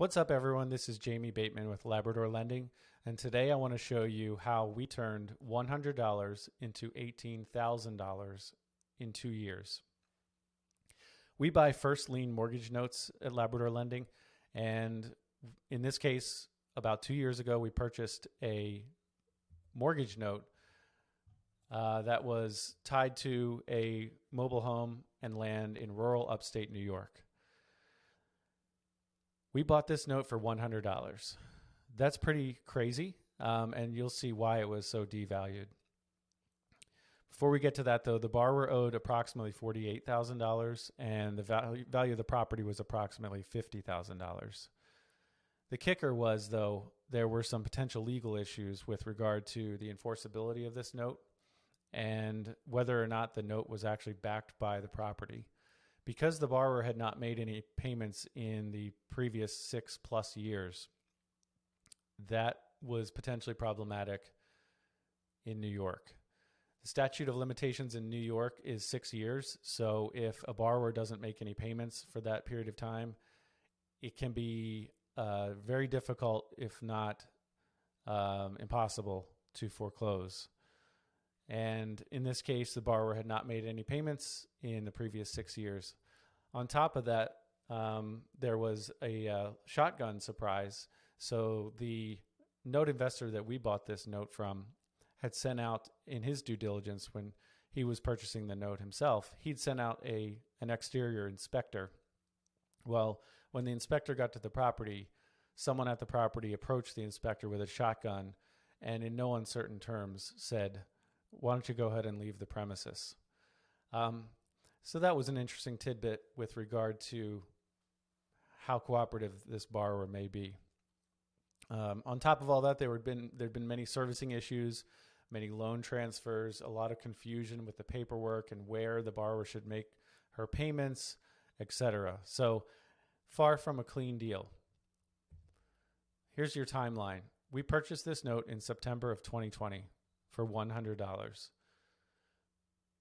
What's up, everyone? This is Jamie Bateman with Labrador Lending, and today I want to show you how we turned $100 into $18,000 in 2 years. We buy first lien mortgage notes at Labrador Lending, and in this case, about 2 years ago, we purchased a mortgage note that was tied to a mobile home and land in rural upstate New York. We bought this note for $100. That's pretty crazy, and you'll see why it was so devalued. Before we get to that, though, the borrower owed approximately $48,000, and the value of the property was approximately $50,000. The kicker was, though, there were some potential legal issues with regard to the enforceability of this note and whether or not the note was actually backed by the property. Because the borrower had not made any payments in the previous 6+ years, that was potentially problematic in New York. The statute of limitations in New York is 6 years. So if a borrower doesn't make any payments for that period of time, it can be very difficult, if not impossible, to foreclose. And in this case, the borrower had not made any payments in the previous 6 years. On top of that, there was a shotgun surprise. So the note investor that we bought this note from had sent out, in his due diligence when he was purchasing the note himself, he'd sent out an exterior inspector. Well, when the inspector got to the property, someone at the property approached the inspector with a shotgun and in no uncertain terms said, "Why don't you go ahead and leave the premises?" So that was an interesting tidbit with regard to how cooperative this borrower may be. On top of all that, there'd been many servicing issues, many loan transfers, a lot of confusion with the paperwork and where the borrower should make her payments, etc. So far from a clean deal. Here's your timeline. We purchased this note in September of 2020 for $100.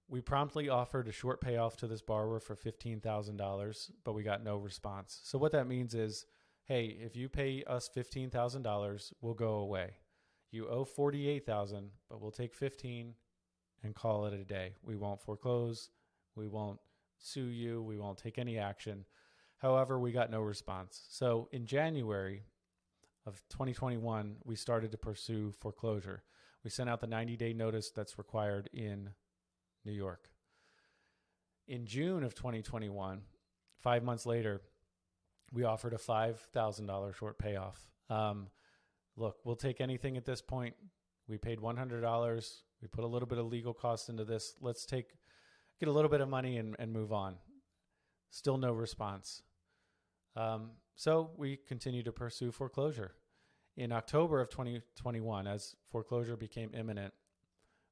We promptly offered a short payoff to this borrower for $15,000, but we got no response. So what that means is, hey, if you pay us $15,000, we'll go away. You owe $48,000, but we'll take $15,000 and call it a day. We won't foreclose. We won't sue you. We won't take any action. However, we got no response. So in January of 2021, we started to pursue foreclosure. We sent out the 90-day notice that's required in New York. In June of 2021, 5 months later, we offered a $5,000 short payoff. Look, we'll take anything at this point. We paid $100. We put a little bit of legal cost into this. Let's get a little bit of money and move on. Still no response. So we continue to pursue foreclosure. In October of 2021, as foreclosure became imminent,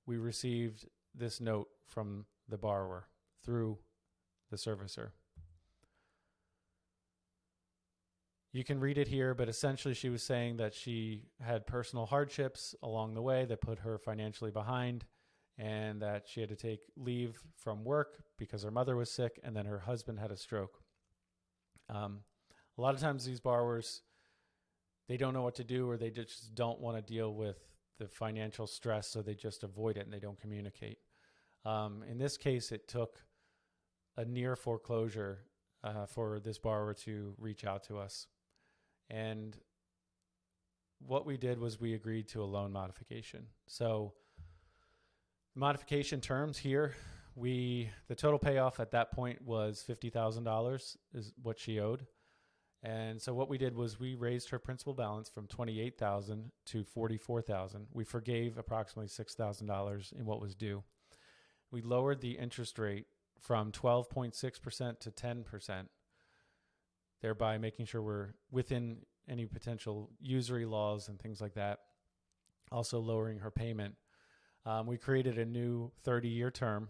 we received this note from the borrower through the servicer. You can read it here, but essentially she was saying that she had personal hardships along the way that put her financially behind, and that she had to take leave from work because her mother was sick, and then her husband had a stroke. A lot of times these borrowers, they don't know what to do, or they just don't want to deal with the financial stress, so they just avoid it and they don't communicate. In this case, it took a near foreclosure for this borrower to reach out to us. And what we did was we agreed to a loan modification. So modification terms here, the total payoff at that point was $50,000 is what she owed. And so what we did was we raised her principal balance from $28,000 to $44,000. We forgave approximately $6,000 in what was due. We lowered the interest rate from 12.6% to 10%, thereby making sure we're within any potential usury laws and things like that. Also lowering her payment. We created a new 30-year term,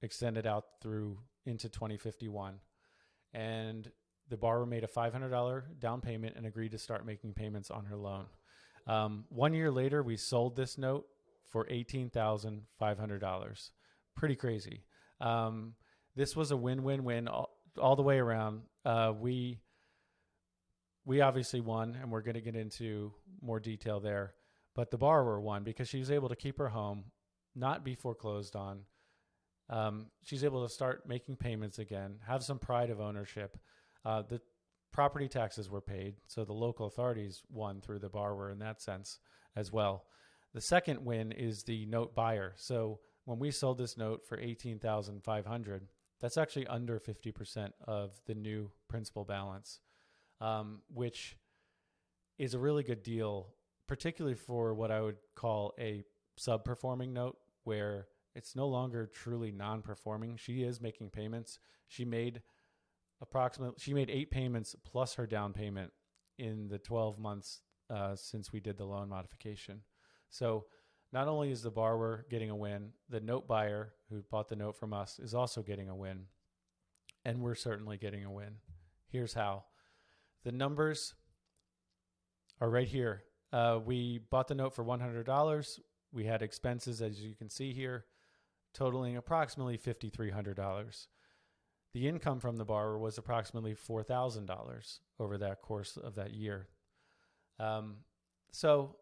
extended out through into 2051. And the borrower made a $500 down payment and agreed to start making payments on her loan. 1 year later, we sold this note for $18,500. Pretty crazy. This was a win-win-win all the way around. We we obviously won, and we're going to get into more detail there. But the borrower won because she was able to keep her home, not be foreclosed on. She's able to start making payments again, have some pride of ownership. The property taxes were paid, so the local authorities won through the borrower in that sense as well. The second win is the note buyer. So when we sold this note for $18,500, that's actually under 50% of the new principal balance, which is a really good deal, particularly for what I would call a sub-performing note, where it's no longer truly non-performing. She is making payments. She made 8 payments plus her down payment in the 12 months since we did the loan modification. So not only is the borrower getting a win, the note buyer who bought the note from us is also getting a win, and we're certainly getting a win. Here's how. The numbers are right here. We bought the note for $100. We had expenses, as you can see here, totaling approximately $5,300. The income from the borrower was approximately $4,000 over that course of that year. So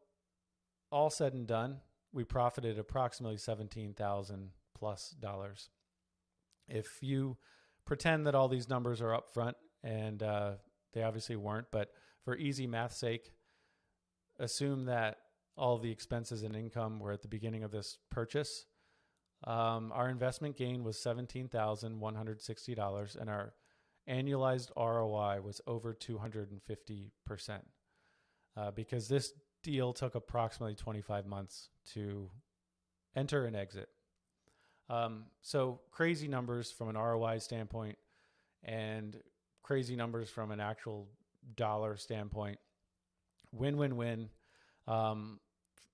all said and done, we profited approximately $17,000 plus. If you pretend that all these numbers are up front, and they obviously weren't, but for easy math's sake, assume that all the expenses and income were at the beginning of this purchase. Our investment gain was $17,160, and our annualized ROI was over 250%, because this deal took approximately 25 months to enter and exit. So crazy numbers from an ROI standpoint and crazy numbers from an actual dollar standpoint. Win, win, win.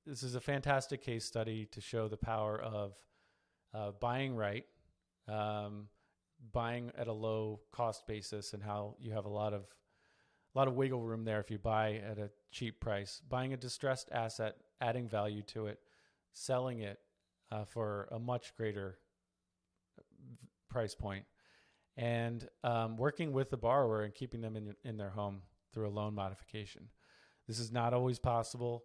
This is a fantastic case study to show the power of buying right, buying at a low cost basis, and how you have a lot of wiggle room there if you buy at a cheap price. Buying a distressed asset, adding value to it, selling it for a much greater price point, and working with the borrower and keeping them in their home through a loan modification. This is not always possible.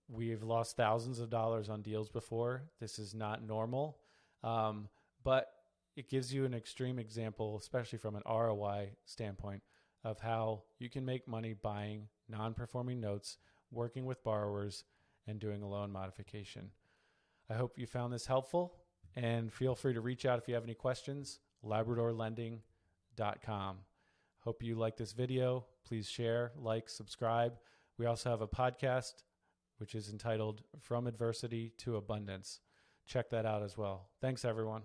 We've lost thousands of dollars on deals before. This is not normal, but it gives you an extreme example, especially from an ROI standpoint, of how you can make money buying non-performing notes, working with borrowers, and doing a loan modification. I hope you found this helpful, and feel free to reach out if you have any questions, labradorlending.com. Hope you like this video. Please share, like, subscribe. We also have a podcast, which is entitled From Adversity to Abundance. Check that out as well. Thanks, everyone.